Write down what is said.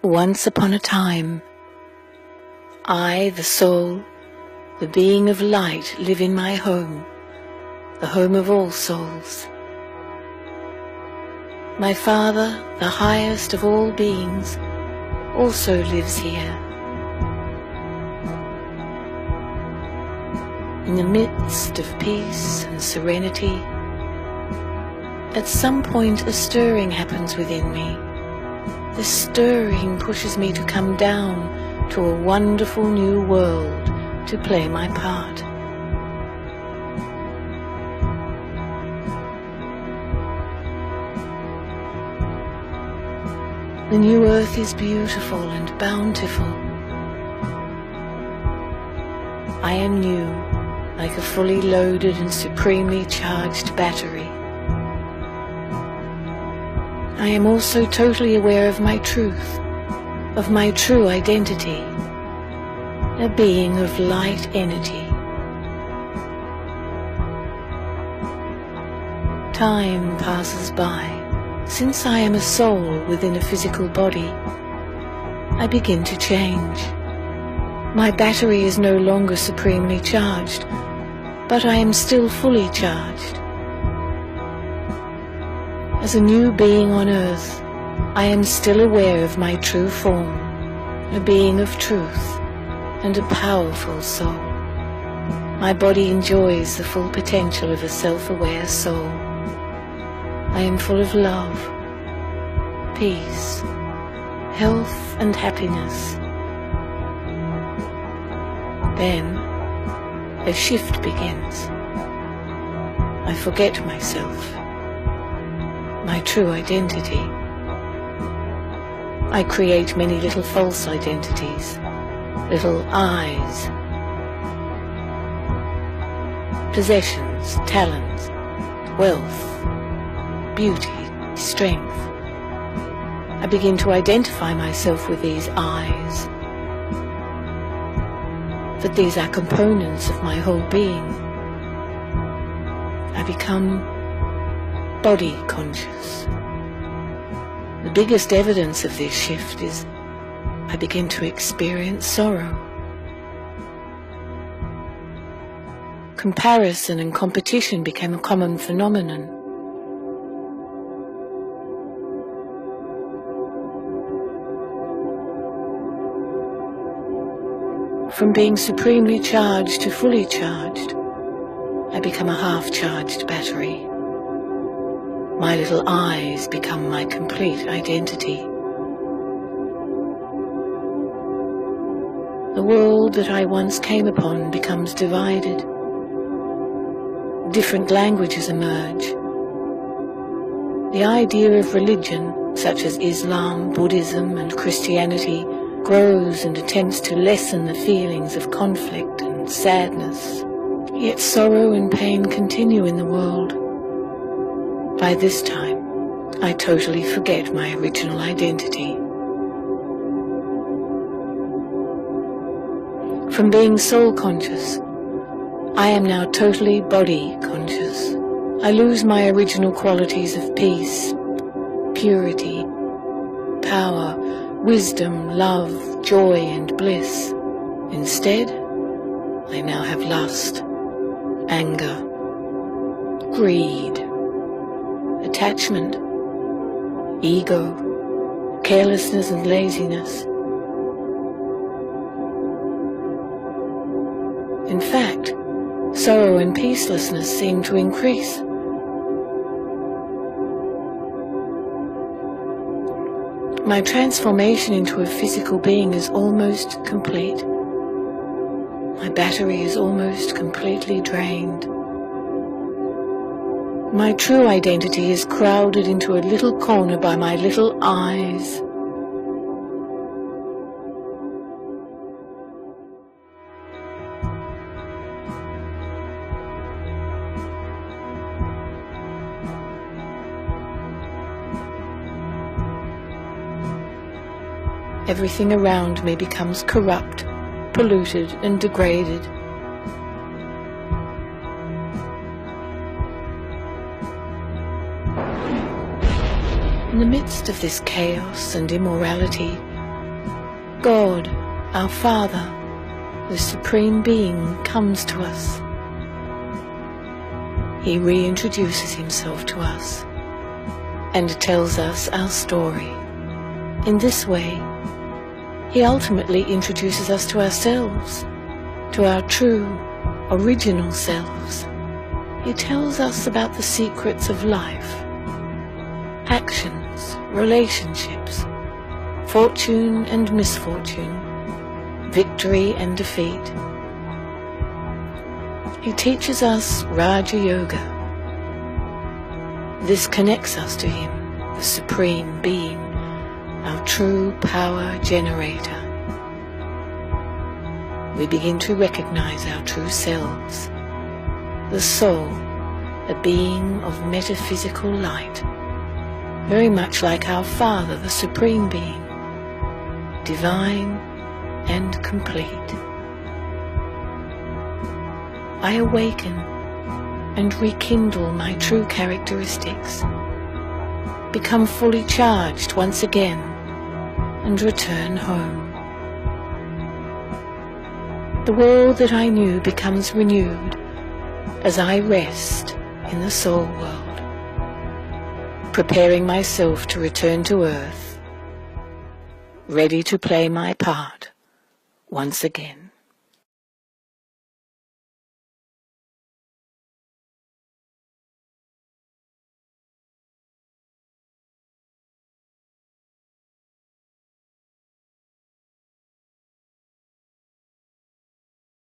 Once upon a time, I, the soul, the being of light, live in my home, the home of all souls. My Father, the highest of all beings, also lives here. In the midst of peace and serenity, at some point a stirring happens within me. This stirring pushes me to come down to a wonderful new world to play my part. The new earth is beautiful and bountiful. I am new, like a fully loaded and supremely charged battery. I am also totally aware of my truth, of my true identity, a being of light energy. Time passes by. Since I am a soul within a physical body, I begin to change. My battery is no longer supremely charged, but I am still fully charged. As a new being on earth, I am still aware of my true form, a being of truth and a powerful soul. My body enjoys the full potential of a self-aware soul. I am full of love, peace, health and happiness. Then a shift begins. I forget myself, my true identity. I create many little false identities, little I's, possessions, talents, wealth, beauty, strength. I begin to identify myself with these I's, that these are components of my whole being. I become body conscious. The biggest evidence of this shift is I begin to experience sorrow. Comparison and competition became a common phenomenon. From being supremely charged to fully charged, I become a half-charged battery. My little I's become my complete identity. The world that I once came upon becomes divided. Different languages emerge. The idea of religion, such as Islam, Buddhism, and Christianity, grows and attempts to lessen the feelings of conflict and sadness. Yet sorrow and pain continue in the world. By this time, I totally forget my original identity. From being soul conscious, I am now totally body conscious. I lose my original qualities of peace, purity, power, wisdom, love, joy, and bliss. Instead, I now have lust, anger, greed, attachment, ego, carelessness and laziness. In fact, sorrow and peacelessness seem to increase. My transformation into a physical being is almost complete. My battery is almost completely drained. My true identity is crowded into a little corner by my little I's. Everything around me becomes corrupt, polluted, and degraded. In the midst of this chaos and immorality, God, our Father, the Supreme Being, comes to us. He reintroduces himself to us and tells us our story. In this way, he ultimately introduces us to ourselves, to our true, original selves. He tells us about the secrets of life, actions, relationships, fortune and misfortune, victory and defeat. He teaches us Rajayoga. This connects us to him, the Supreme Being, our true power generator. We begin to recognize our true selves, the soul, a being of metaphysical light, very much like our Father, the Supreme Being, divine and complete. I awaken and rekindle my true characteristics, become fully charged once again, and return home. The world that I knew becomes renewed as I rest in the soul world, preparing myself to return to earth, ready to play my part once again.